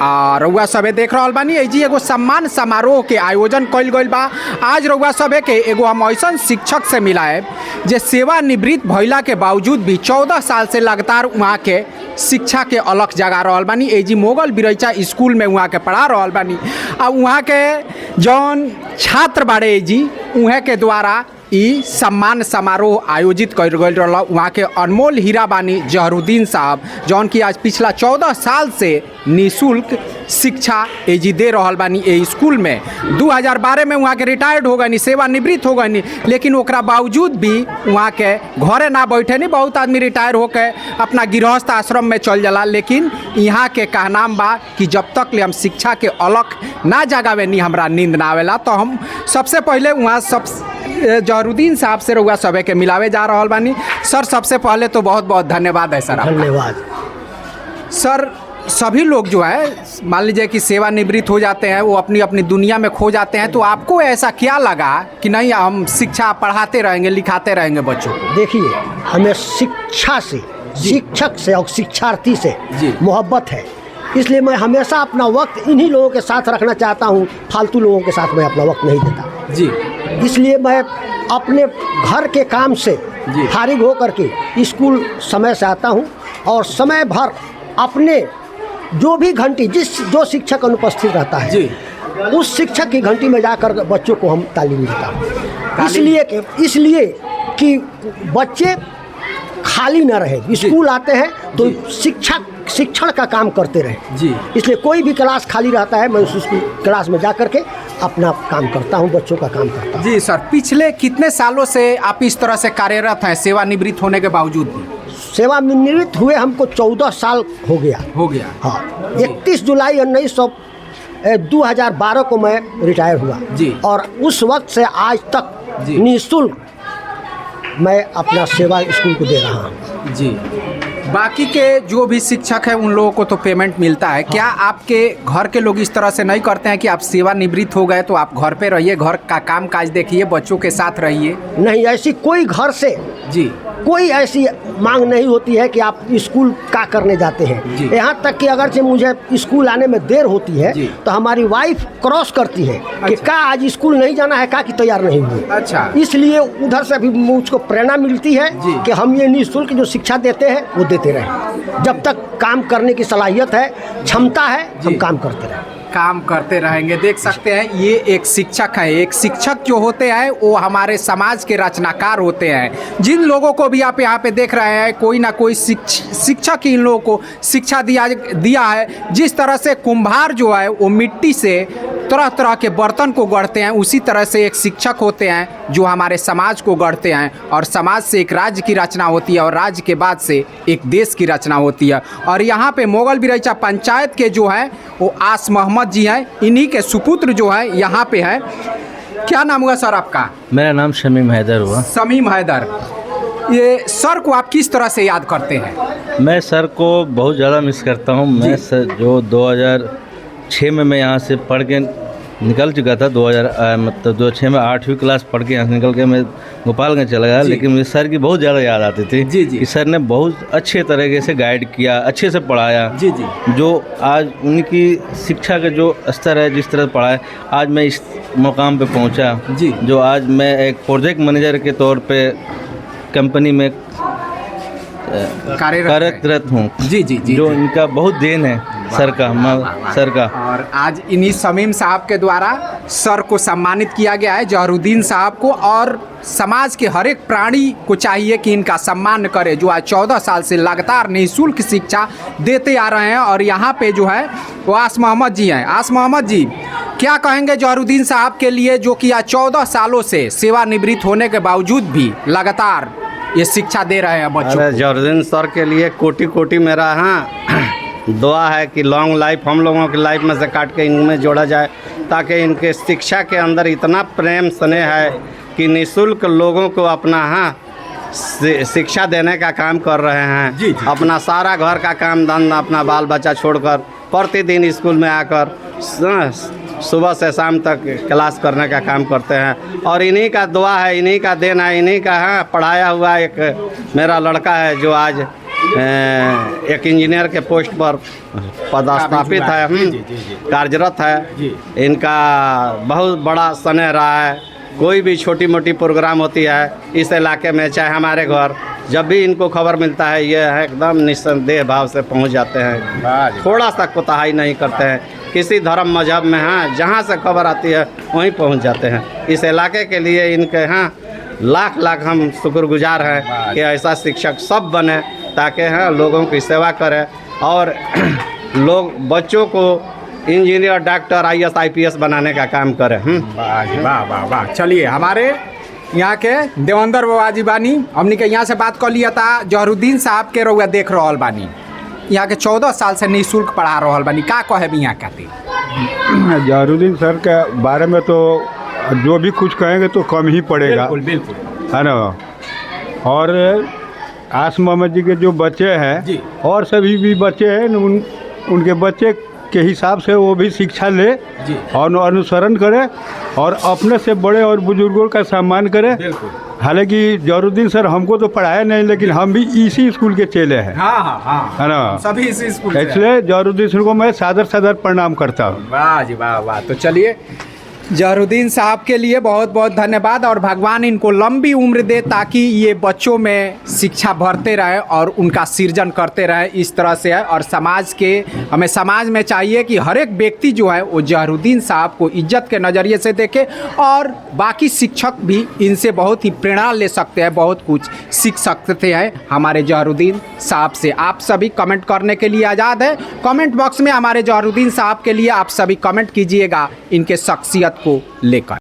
और रउआ सभे देख रहल बानी एजी एगो सम्मान समारोह के आयोजन कइल गइल बा। आज रउआ सभे के एगो हम ऐसन शिक्षक से मिलाए जे सेवानिवृत्त भइला के बावजूद भी 14 साल से लगातार वहाँ के शिक्षा के अलख जगा रहल बानी। एजी मोगल बिरैचा स्कूल में वहाँ के पढ़ा रहल बानी। आ वहाँ के जौन छात्र बाड़े एजी उहे के द्वारा ई सम्मान समारोह आयोजित कर गई रहा। वहाँ के अनमोल हीरा बानी जहरुद्दीन साहब जौन की आज पिछला 14 साल से निःशुल्क शिक्षा एजी दे रहल बानी ए स्कूल में। 2012 में वहाँ के रिटायर्ड हो गई, सेवानिवृत्त हो गई, लेकिन ओकरा बावजूद भी वहाँ के घरे ना बैठे नहीं। बहुत आदमी रिटायर होकर अपना गृहस्थ आश्रम में चल जाला, लेकिन यहाँ के कहनाम बा कि जब तक ले हम शिक्षा के अलख ना जगावे नहीं हमरा नींद ना आवेला। तो हम सबसे पहले वहाँ जहरुद्दीन साहब से रउआ सभे के मिलावे जा रहल बानी। सर सबसे पहले तो बहुत बहुत धन्यवाद है सर। धन्यवाद सर। सभी लोग जो है मान लीजिए कि सेवानिवृत्त हो जाते हैं, वो अपनी अपनी दुनिया में खो जाते हैं, तो आपको ऐसा क्या लगा कि नहीं हम शिक्षा पढ़ाते रहेंगे लिखाते रहेंगे बच्चों को? देखिए, हमें शिक्षा से, शिक्षक से और शिक्षार्थी से मोहब्बत है, इसलिए मैं हमेशा अपना वक्त इन्हीं लोगों के साथ रखना चाहता हूँ। फालतू लोगों के साथ मैं अपना वक्त नहीं देता जी। इसलिए मैं अपने घर के काम से फारिग होकर के स्कूल समय से आता हूँ और समय भर अपने जो भी घंटी जो शिक्षक अनुपस्थित रहता है उस शिक्षक की घंटी में जाकर बच्चों को हम तालीम देता हूँ। इसलिए कि बच्चे खाली न रहे, स्कूल आते हैं तो शिक्षण का काम करते रहे जी। इसलिए कोई भी क्लास खाली रहता है मैं उस क्लास में जाकर के अपना काम करता हूं, बच्चों का काम करता हूं। जी सर, पिछले कितने सालों से आप इस तरह से कार्यरत हैं सेवानिवृत्त होने के बावजूद भी? सेवानिवृत्त हुए हमको 14 साल हो गया। हाँ, 31 जुलाई 2012 को मैं रिटायर हुआ जी। और उस वक्त से आज तक निःशुल्क मैं अपना सेवा स्कूल को दे रहा हूँ जी। बाकी के जो भी शिक्षक हैं उन लोगों को तो पेमेंट मिलता है। क्या आपके घर के लोग इस तरह से नहीं करते हैं कि आप सेवानिवृत्त हो गए तो आप घर पे रहिए, घर का काम काज देखिए, बच्चों के साथ रहिए? नहीं, ऐसी कोई घर से जी कोई ऐसी मांग नहीं होती है कि आप स्कूल का करने जाते हैं। यहाँ तक कि अगर से मुझे स्कूल आने में देर होती है तो हमारी वाइफ क्रॉस करती है कि का आज स्कूल नहीं जाना है, का कि तैयार नहीं हुई। अच्छा, इसलिए उधर से भी मुझको प्रेरणा मिलती है कि हम ये निःशुल्क जो शिक्षा देते हैं वो देते रहें। जब तक काम करने की सलाहियत है, क्षमता है, हम काम करते रहेंगे। देख सकते हैं ये एक शिक्षक है। एक शिक्षक जो होते हैं वो हमारे समाज के रचनाकार होते हैं। जिन लोगों को भी आप यहाँ पे देख रहे हैं कोई ना कोई शिक्षक इन लोगों को शिक्षा दिया है। जिस तरह से कुम्हार जो है वो मिट्टी से तरह तरह के बर्तन को गढ़ते हैं, उसी तरह से एक शिक्षक होते हैं जो हमारे समाज को गढ़ते हैं और समाज से एक राज्य की रचना होती है और राज्य के बाद से एक देश की रचना होती है। और यहाँ पे मोगल बिरैचा पंचायत के जो है वो आस मोहम्मद जी हैं, इन्हीं के सुपुत्र जो है यहाँ पे हैं। क्या नाम हुआ सर आपका? मेरा नाम शमीम हैदर हुआ। शमीम हैदर, ये सर को आप किस तरह से याद करते हैं? मैं सर को बहुत ज़्यादा मिस करता हूँ। मैं सर जो 2006 में मैं यहाँ से पढ़ के निकल चुका था। 2006 में 8वीं क्लास पढ़ के यहाँ से निकल के मैं गोपालगंज चला गया, लेकिन मुझे सर की बहुत ज़्यादा याद आती थी कि सर ने बहुत अच्छे तरीके से गाइड किया, अच्छे से पढ़ाया। जो आज उनकी शिक्षा का जो स्तर है, जिस तरह से पढ़ाया, आज मैं इस मुकाम पे पहुँचा जो आज मैं एक प्रोजेक्ट मैनेजर के तौर पे कंपनी में कार्यरत हूँ। जी, जो इनका बहुत देन है सर का। और आज इन्हीं शमीम साहब के द्वारा सर को सम्मानित किया गया है, जहरुद्दीन साहब को। और समाज के हर एक प्राणी को चाहिए कि इनका सम्मान करे जो आज 14 साल से लगातार निःशुल्क शिक्षा देते आ रहे हैं। और यहाँ पे जो है वो आस मोहम्मद जी हैं। आस मोहम्मद जी, क्या कहेंगे जहरुद्दीन साहब के लिए जो कि आज 14 सालों से सेवानिवृत्त होने के बावजूद भी लगातार ये शिक्षा दे रहे हैं बच्चों को? जहरुद्दीन सर के लिए कोटि कोटि मेरा दुआ है कि लॉन्ग लाइफ हम लोगों की लाइफ में से काट के इनमें जोड़ा जाए, ताकि इनके शिक्षा के अंदर इतना प्रेम स्नेह है कि निःशुल्क लोगों को अपना शिक्षा देने का काम कर रहे हैं। अपना सारा घर का काम धंधा, अपना बाल बच्चा छोड़कर प्रतिदिन स्कूल में आकर सुबह से शाम तक क्लास करने का काम करते हैं। और इन्हीं का दुआ है, इन्हीं का देन है, इन्हीं का पढ़ाया हुआ एक मेरा लड़का है जो आज एक इंजीनियर के पोस्ट पर पदस्थापित है, कार्यरत है। इनका बहुत बड़ा स्नेह रहा है। कोई भी छोटी मोटी प्रोग्राम होती है इस इलाके में, चाहे हमारे घर, जब भी इनको खबर मिलता है ये है एकदम निस्संदेह भाव से पहुंच जाते हैं, थोड़ा सा कोताही नहीं करते हैं। किसी धर्म मजहब में हाँ जहाँ से खबर आती है वहीं पहुंच जाते हैं। इस इलाके के लिए इनके हाँ लाख लाख हम शुक्रगुजार हैं कि ऐसा शिक्षक सब बने ताकि हाँ लोगों की सेवा करें और लोग बच्चों को इंजीनियर, डॉक्टर, IAS, IPS बनाने का काम करें। वाह वाह वाह। चलिए हमारे यहाँ के देवेंद्र बाबा जी बानी, हमने के यहाँ से बात कर लिया था। जहरुद्दीन साहब के रउआ देख रहल बानी, यहाँ के 14 साल से निःशुल्क पढ़ा रहल बानी, का कहे भी यहाँ कहते? जहरुद्दीन सर के बारे में तो जो भी कुछ कहेंगे तो कम ही पड़ेगा, बिल्कुल बिल्कुल, है ना। और आस मोहम्मद जी के जो बच्चे हैं जी, और सभी भी बच्चे हैं उनके बच्चे के हिसाब से वो भी शिक्षा ले जी, और अनुसरण करें और अपने से बड़े और बुजुर्गों का सम्मान करें। बिल्कुल। हालांकि जहरुद्दीन सर हमको तो पढ़ाया नहीं, लेकिन हम भी इसी स्कूल के चेले हैं, हाँ हाँ हाँ, है ना। सभी इसी स्कूल से हैं। इसलिए जहरुद्दीन सर को मैं सादर सादर प्रणाम करता हूँ। वाह जी वाह वाह। तो चलिए जहरुद्दीन साहब के लिए बहुत बहुत धन्यवाद और भगवान इनको लंबी उम्र दे ताकि ये बच्चों में शिक्षा भरते रहे और उनका सृजन करते रहे। इस तरह से है और हमें समाज में चाहिए कि हर एक व्यक्ति जो है वो जहरुद्दीन साहब को इज्जत के नज़रिए से देखे और बाकी शिक्षक भी इनसे बहुत ही प्रेरणा ले सकते हैं, बहुत कुछ सीख सकते हैं हमारे जहरुद्दीन साहब से। आप सभी कमेंट करने के लिए आज़ाद है। कमेंट बॉक्स में हमारे जहरुद्दीन साहब के लिए आप सभी कमेंट कीजिएगा इनके शख्सियत को लेकर।